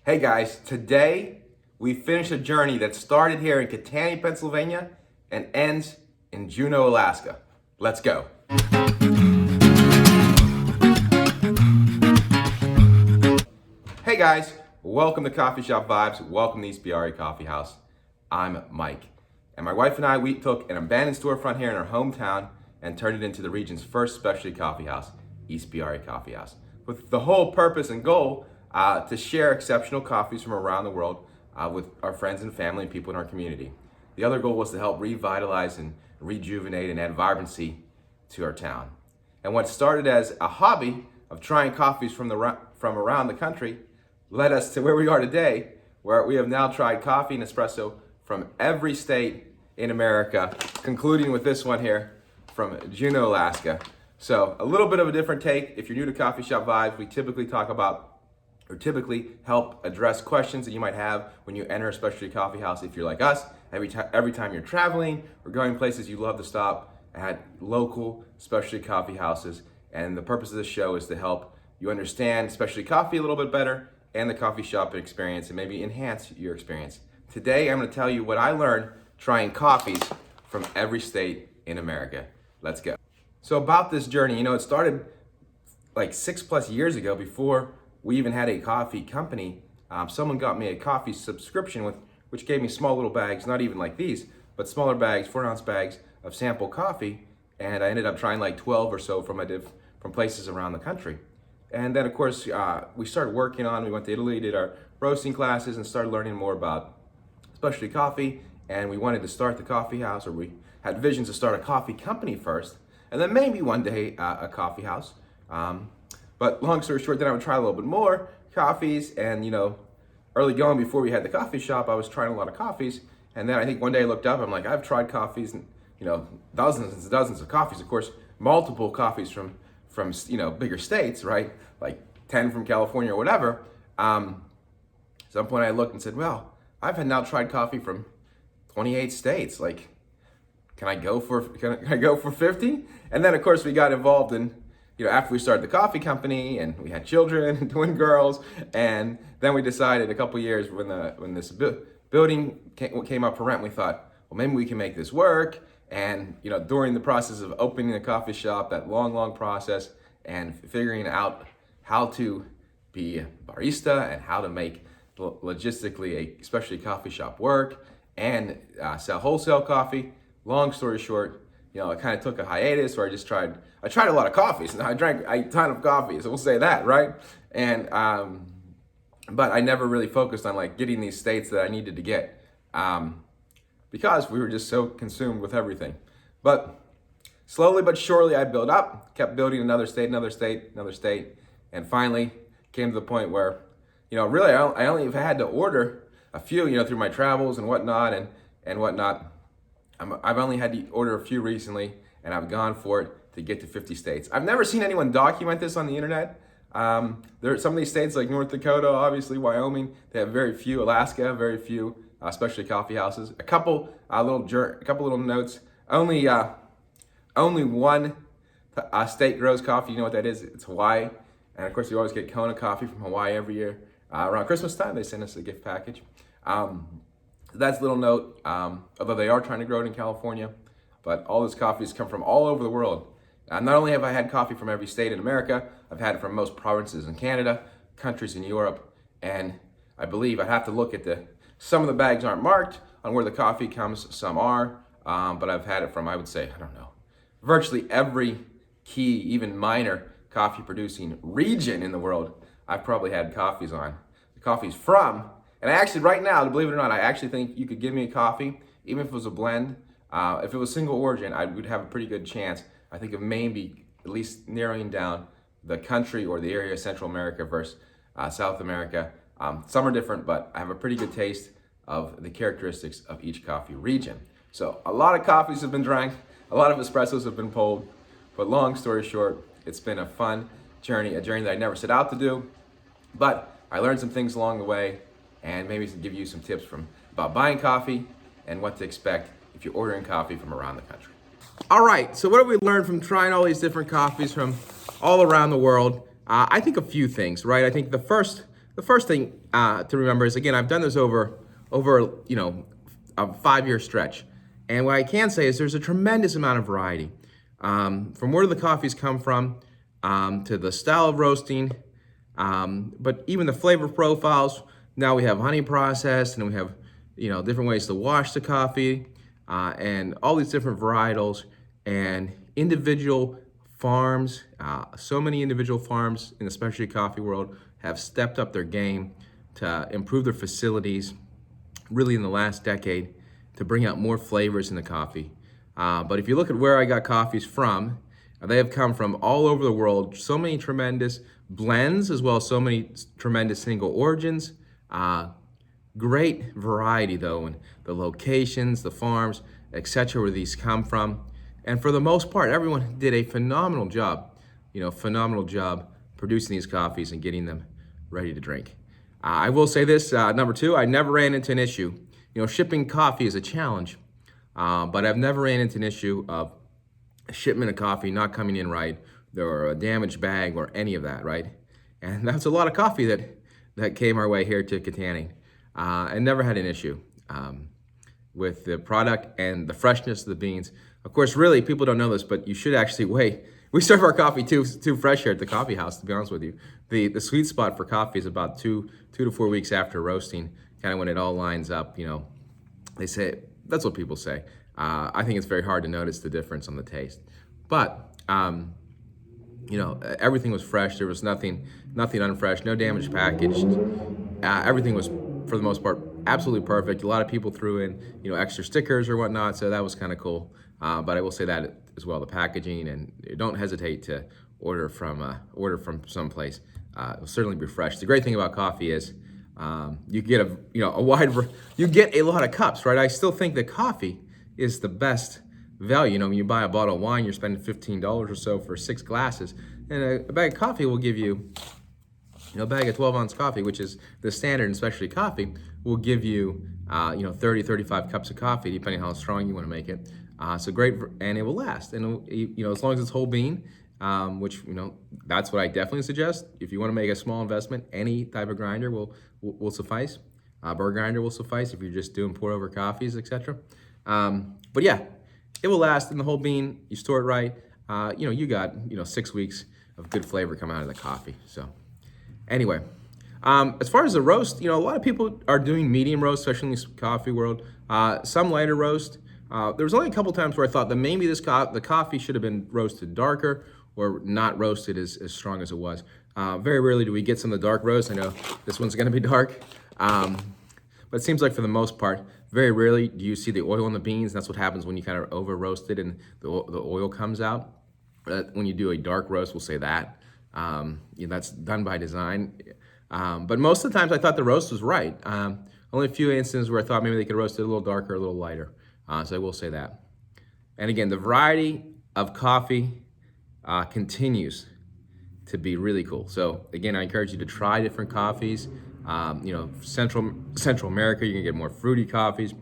Hey guys, today we finish a journey that started here in Catania, Pennsylvania and ends in Juneau, Alaska. Let's go. Hey guys, welcome to Coffee Shop Vibes. Welcome to East Biari Coffee House. I'm Mike. And my wife and I, we took an abandoned storefront here in our hometown and turned it into the region's first specialty coffee house, East Biari Coffee House, with the whole purpose and goal to share exceptional coffees from around the world with our friends and family and people in our community. The other goal was to help revitalize and rejuvenate and add vibrancy to our town. And what started as a hobby of trying coffees from around the country led us to where we are today, where we have now tried coffee and espresso from every state in America, concluding with this one here from Juneau, Alaska. So a little bit of a different take. If you're new to Coffee Shop Vibes, we typically help address questions that you might have when you enter a specialty coffee house. If you're like us, every time you're traveling or going places, you love to stop at local specialty coffee houses. And the purpose of this show is to help you understand specialty coffee a little bit better and the coffee shop experience, and maybe enhance your experience. Today, I'm going to tell you what I learned trying coffees from every state in America. Let's go. So about this journey, it started like 6+ years ago before we even had a coffee company. Someone got me a coffee subscription which gave me small little bags, not even like these, but smaller bags, 4-ounce bags of sample coffee. And I ended up trying like 12 or so from places around the country. And then of course, we started working on, we went to Italy, did our roasting classes and started learning more about specialty coffee. And we wanted to start the coffee house, or we had visions to start a coffee company first, and then maybe one day a coffee house. But long story short, then I would try a little bit more coffees. And early going, before we had the coffee shop, I was trying a lot of coffees. And then I think one day I looked up, I'm like, I've tried coffees and dozens and dozens of coffees. Of course, multiple coffees from bigger states, right? Like 10 from California or whatever. At some point I looked and said, well, I've now tried coffee from 28 states. Like, can I go for 50? And then of course we got involved in, after we started the coffee company and we had children and twin girls, and then we decided a couple years when this building came up for rent, we thought, well, maybe we can make this work. And during the process of opening the coffee shop, that long process, and figuring out how to be a barista and how to make logistically a specialty coffee shop work and sell wholesale coffee. Long story short, I kind of took a hiatus where I tried a lot of coffees, and I drank a ton of coffee, so we'll say that, right? And but I never really focused on like getting these states that I needed to get. Because we were just so consumed with everything. But slowly but surely I built up, kept building another state, and finally came to the point where, really I only have had to order a few, through my travels and whatnot and whatnot. I've only had to order a few recently, and I've gone for it to get to 50 states. I've never seen anyone document this on the internet. There are some of these states like North Dakota, obviously Wyoming, they have very few. Alaska, very few. Specialty coffee houses. A couple little notes. Only one state grows coffee. You know what that is? It's Hawaii. And of course, we always get Kona coffee from Hawaii every year. Around Christmas time, they send us a gift package. That's a little note. Although they are trying to grow it in California, but all those coffees come from all over the world. Not only have I had coffee from every state in America, I've had it from most provinces in Canada, countries in Europe, and I believe I'd have to look at some of the bags aren't marked on where the coffee comes, some are, but I've had it from, I would say, virtually every key, even minor coffee producing region in the world, I've probably had coffees from. And I actually, right now, believe it or not, I actually think you could give me a coffee, even if it was a blend, if it was single origin, I would have a pretty good chance, I think, of maybe at least narrowing down the country or the area of Central America versus South America. Some are different, but I have a pretty good taste of the characteristics of each coffee region. So a lot of coffees have been drank, a lot of espressos have been pulled, but long story short, it's been a fun journey, a journey that I never set out to do, but I learned some things along the way, and maybe to give you some tips about buying coffee and what to expect if you're ordering coffee from around the country. All right, so what have we learned from trying all these different coffees from all around the world? I think a few things, right? I think the first the first thing to remember is, again, I've done this over a 5-year stretch, and what I can say is there's a tremendous amount of variety, from where the coffees come from, to the style of roasting, but even the flavor profiles. Now we have honey processed, and we have different ways to wash the coffee, and all these different varietals and individual farms. So many individual farms in the specialty coffee world have stepped up their game to improve their facilities really in the last decade to bring out more flavors in the coffee. But if you look at where I got coffees from, they have come from all over the world. So many tremendous blends, as well as so many tremendous single origins. Great variety though, in the locations, the farms, etc., where these come from. And for the most part, everyone did a phenomenal job, producing these coffees and getting them ready to drink. I will say this, number two, I never ran into an issue. Shipping coffee is a challenge, but I've never ran into an issue of a shipment of coffee not coming in right, or a damaged bag, or any of that, right? And that's a lot of coffee that came our way here to Katanning. And never had an issue with the product and the freshness of the beans. Of course, really, people don't know this, but you should actually wait. We serve our coffee too fresh here at the coffee house, to be honest with you. The sweet spot for coffee is about 2 to 4 weeks after roasting, kind of when it all lines up. They say, that's what people say. I think it's very hard to notice the difference on the taste. But everything was fresh. There was nothing unfresh, no damaged packaged. Everything was, for the most part, absolutely perfect. A lot of people threw in, extra stickers or whatnot, so that was kind of cool. But I will say that as well, the packaging, and don't hesitate to order from someplace. It will certainly be fresh. The great thing about coffee is you get you get a lot of cups, right? I still think that coffee is the best value. When you buy a bottle of wine, you're spending $15 or so for 6 glasses, and a bag of coffee will give you, a bag of 12-ounce coffee, which is the standard in specialty coffee, will give you 30, 35 cups of coffee, depending on how strong you want to make it. So great, and it will last. And as long as it's whole bean, which that's what I definitely suggest. If you want to make a small investment, any type of grinder will suffice. Burr grinder will suffice if you're just doing pour over coffees, etc. But yeah, it will last in the whole bean. You store it right. You got 6 weeks of good flavor coming out of the coffee. So anyway, as far as the roast, a lot of people are doing medium roast, especially in the coffee world. Some lighter roast. There was only a couple times where I thought that maybe the coffee should have been roasted darker, or not roasted as strong as it was. Very rarely do we get some of the dark roast. I know this one's going to be dark, but it seems like for the most part, very rarely do you see the oil in the beans. That's what happens when you kind of over roast it and the oil comes out. When you do a dark roast, we'll say that. That's done by design. But most of the times I thought the roast was right. Only a few instances where I thought maybe they could roast it a little darker, a little lighter. So I will say that. And again, the variety of coffee continues to be really cool. So again, I encourage you to try different coffees. Central America, you can get more fruity coffees.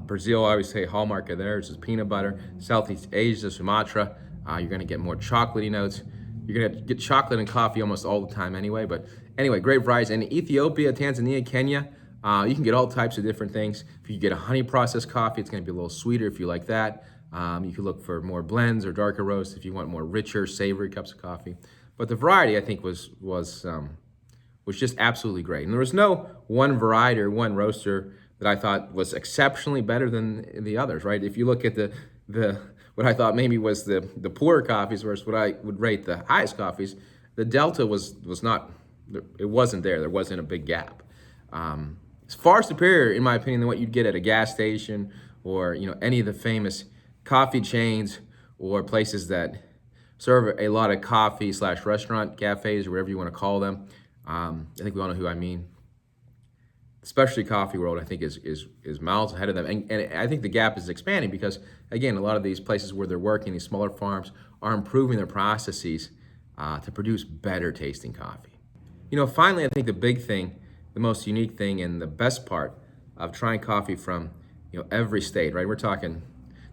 Brazil, I always say hallmark of theirs is peanut butter. Southeast Asia, Sumatra, you're gonna get more chocolatey notes. You're gonna get chocolate in coffee almost all the time anyway. But anyway, great varieties. And Ethiopia, Tanzania, Kenya, you can get all types of different things. If you get a honey processed coffee, it's gonna be a little sweeter if you like that. You can look for more blends or darker roasts if you want more richer, savory cups of coffee. But the variety, I think, was just absolutely great. And there was no one variety or one roaster that I thought was exceptionally better than the others, right? If you look at the what I thought maybe was the poorer coffees versus what I would rate the highest coffees, the delta was not, it wasn't there. There wasn't a big gap. It's far superior, in my opinion, than what you'd get at a gas station or any of the famous coffee chains or places that serve a lot of coffee / restaurant cafes or whatever you want to call them. I think we all know who I mean. The specialty coffee world, I think, is miles ahead of them. And I think the gap is expanding because, again, a lot of these places where they're working, these smaller farms, are improving their processes to produce better tasting coffee. Finally, I think the big thing, the most unique thing, and the best part of trying coffee from, every state, right? We're talking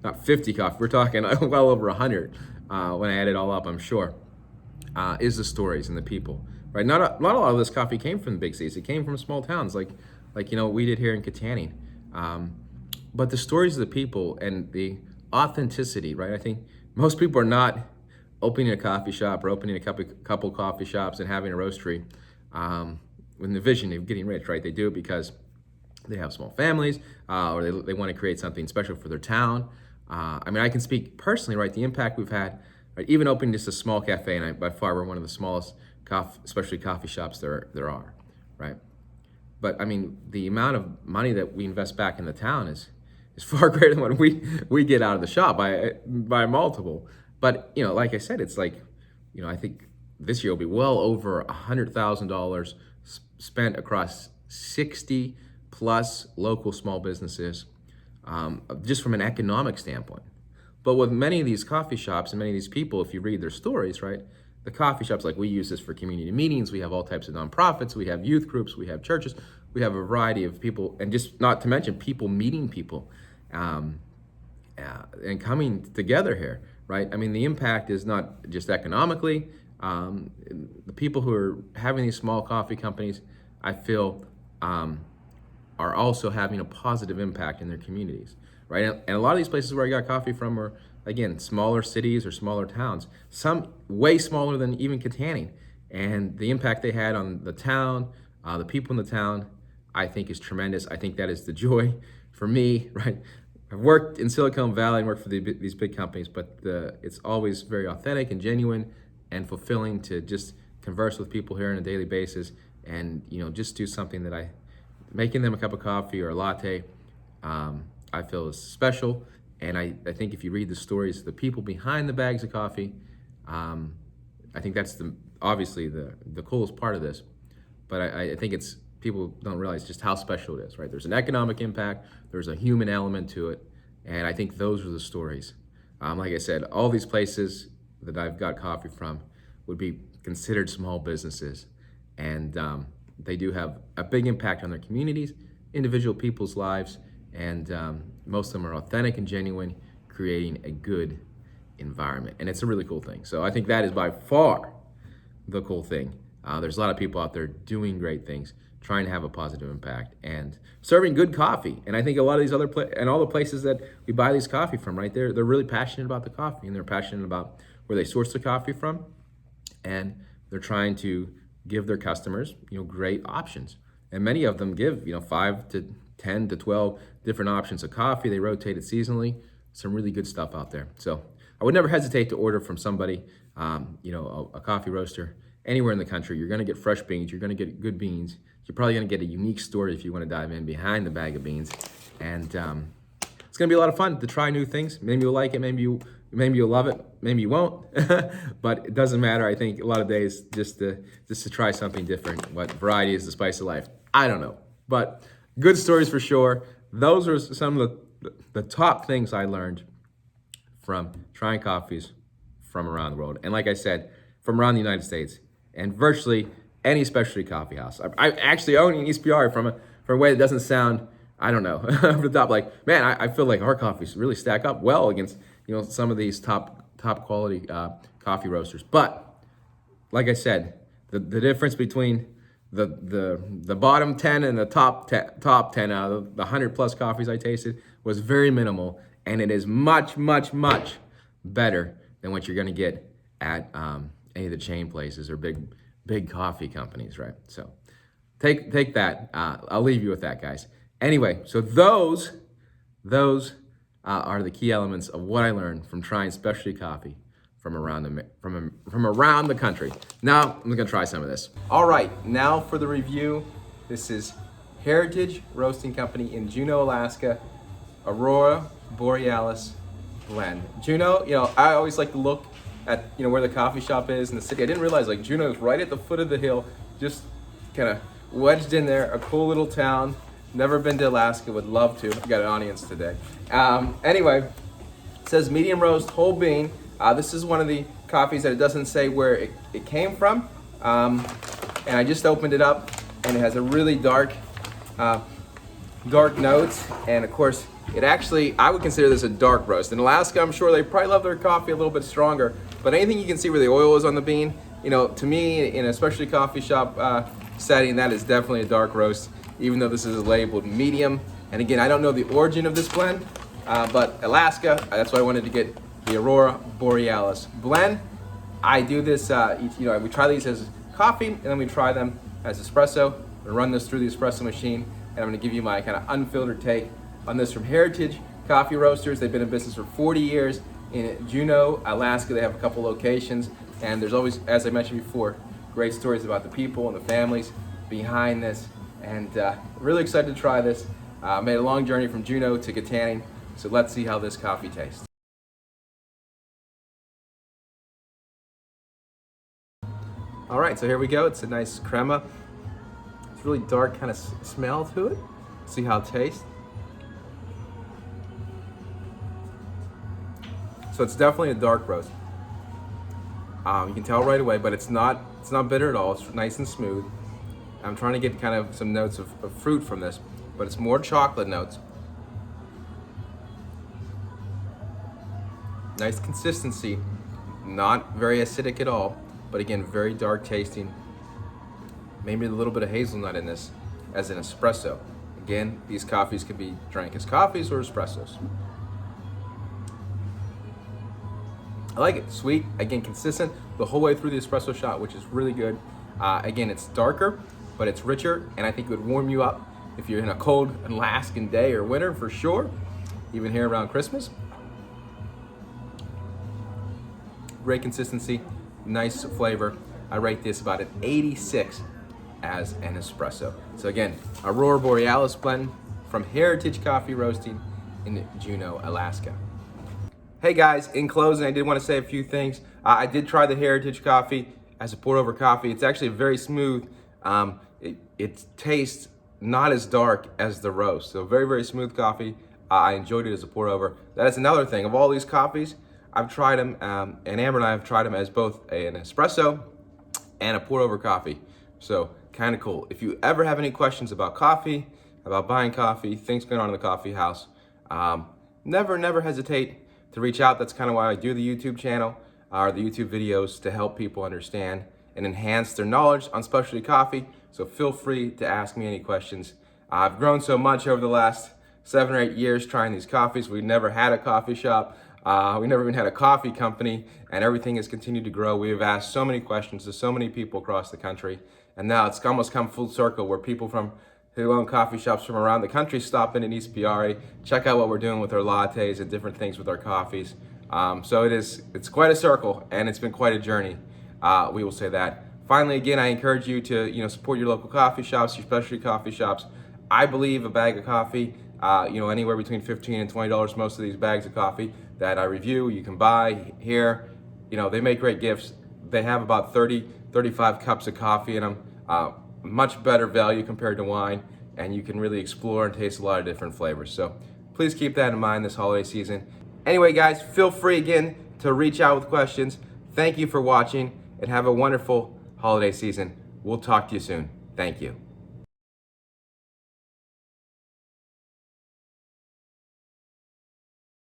not 50 coffee, we're talking well over 100 when I add it all up, I'm sure, is the stories and the people. Right? right? Not a lot of this coffee came from the big cities. It came from small towns like we did here in Katanning. But the stories of the people and the authenticity, right? I think most people are not opening a coffee shop or opening a couple coffee shops and having a roastery with the vision of getting rich, right? They do it because they have small families or they want to create something special for their town. I mean, I can speak personally, right? The impact we've had, right? Even opening just a small cafe, and by far we're one of the smallest especially coffee shops there are, right? But I mean, the amount of money that we invest back in the town is far greater than what we get out of the shop by multiple. But like I said, it's like, I think this year will be well over $100,000 spent across 60 plus local small businesses, just from an economic standpoint. But with many of these coffee shops and many of these people, if you read their stories, right? The coffee shops, like we use this for community meetings. We have all types of nonprofits. We have youth groups. We have churches. We have a variety of people, and just not to mention people meeting people and coming together here, right? I mean, the impact is not just economically. The people who are having these small coffee companies, I feel, are also having a positive impact in their communities, right? And a lot of these places where I got coffee from are, again, smaller cities or smaller towns, some way smaller than even Katanning. And the impact they had on the town, the people in the town, I think is tremendous. I think that is the joy for me, right? I've worked in Silicon Valley and worked for these big companies, but it's always very authentic and genuine and fulfilling to just converse with people here on a daily basis and, just do something that making them a cup of coffee or a latte, I feel is special. And I think if you read the stories of the people behind the bags of coffee, I think that's obviously the coolest part of this. But I think people don't realize just how special it is, right? There's an economic impact, there's a human element to it, and I think those are the stories. Like I said, all these places that I've got coffee from would be considered small businesses, and they do have a big impact on their communities, individual people's lives, and most of them are authentic and genuine, creating a good environment, and it's a really cool thing. So I think that is by far the cool thing. There's a lot of people out there doing great things, trying to have a positive impact and serving good coffee. And I think a lot of these other and all the places that we buy these coffee from, right, they're really passionate about the coffee, and they're passionate about where they source the coffee from, and they're trying to give their customers, great options. And many of them give, 5 to 10 to 12 different options of coffee. They rotate it seasonally. Some really good stuff out there. So I would never hesitate to order from somebody, a coffee roaster anywhere in the country. You're going to get fresh beans. You're going to get good beans. You're probably going to get a unique story if you want to dive in behind the bag of beans. And it's going to be a lot of fun to try new things. Maybe you'll like it. Maybe you'll love it. Maybe you won't. But it doesn't matter. I think a lot of days just to try something different. What variety is the spice of life? I don't know. But good stories for sure. Those are some of the top things I learned from trying coffees from around the world. And like I said, from around the United States and virtually any specialty coffee house. I actually own an ESPR from a way that doesn't sound, I don't know, over the top. Like, man, I feel like our coffees really stack up well against, some of these top quality coffee roasters. But like I said, the difference between the bottom 10 and the top 10 out of the 100 plus coffees I tasted was very minimal, and it is much, much, much better than what you're going to get at any of the chain places or big coffee companies, right? So take that. I'll leave you with that, guys. Anyway, so those are the key elements of what I learned from trying specialty coffee from around the country. Now I'm gonna try some of this. All right, now for the review. This is Heritage Roasting Company in Juneau, Alaska, Aurora Borealis blend. Juneau, I always like to look at where the coffee shop is in the city. I didn't realize Juneau is right at the foot of the hill, just kind of wedged in there. A cool little town. Never been to Alaska, would love to. Got an audience today. Anyway, it says medium roast, whole bean. This is one of the coffees that it doesn't say where it came from. And I just opened it up, and it has a really dark notes. And of course, I would consider this a dark roast. In Alaska, I'm sure they probably love their coffee a little bit stronger, but anything you can see where the oil is on the bean, To me, in a specialty coffee shop setting, that is definitely a dark roast, even though this is labeled medium. And again, I don't know the origin of this blend, but Alaska, that's why I wanted to get the Aurora Borealis blend. I do this, we try these as coffee, and then we try them as espresso. We run this through the espresso machine, and I'm gonna give you my kind of unfiltered take on this from Heritage Coffee Roasters. They've been in business for 40 years in Juneau, Alaska. They have a couple locations, and there's always, as I mentioned before, great stories about the people and the families behind this. And really excited to try this. Made a long journey from Juneau to Kittanning, so let's see how this coffee tastes. All right, so here we go. It's a nice crema. It's really dark kind of smell to it. See how it tastes. So it's definitely a dark roast. You can tell right away, but it's not bitter at all. It's nice and smooth. I'm trying to get kind of some notes of fruit from this, but it's more chocolate notes. Nice consistency, not very acidic at all, but again, very dark tasting. Maybe a little bit of hazelnut in this as an espresso. Again, these coffees can be drank as coffees or espressos. I like it, sweet, again, consistent the whole way through the espresso shot, which is really good. Again, it's darker, but it's richer, and I think it would warm you up if you're in a cold Alaskan day or winter for sure, even here around Christmas. Great consistency, nice flavor. I rate this about an 86 as an espresso. So again, Aurora Borealis blend from Heritage Coffee Roasting in Juneau, Alaska. Hey guys, in closing, I did want to say a few things. I did try the Heritage coffee as a pour-over coffee. It's actually very smooth. It tastes not as dark as the roast. So very, very smooth coffee. I enjoyed it as a pour-over. That is another thing. Of all these coffees, I've tried them, and Amber and I have tried them as both an espresso and a pour-over coffee. So kind of cool. If you ever have any questions about coffee, about buying coffee, things going on in the coffee house, never hesitate to reach out. That's kind of why I do the YouTube channel, or the YouTube videos, to help people understand and enhance their knowledge on specialty coffee. So feel free to ask me any questions. I've grown so much over the last 7 or 8 years trying these coffees. We never had a coffee shop. We never even had a coffee company, and everything has continued to grow. We have asked so many questions to so many people across the country, and now it's almost come full circle where people who own coffee shops from around the country stop in East Peoria, check out what we're doing with our lattes and different things with our coffees. So it's quite a circle, and it's been quite a journey. We will say that. Finally, again, I encourage you to support your local coffee shops, your specialty coffee shops. I believe a bag of coffee, anywhere between $15 and $20. Most of these bags of coffee that I review, you can buy here. They make great gifts. They have about 35 cups of coffee in them. Much better value compared to wine, and you can really explore and taste a lot of different flavors. So please keep that in mind this holiday season. Anyway, guys, feel free again to reach out with questions. Thank you for watching, and have a wonderful holiday season. We'll talk to you soon. Thank you.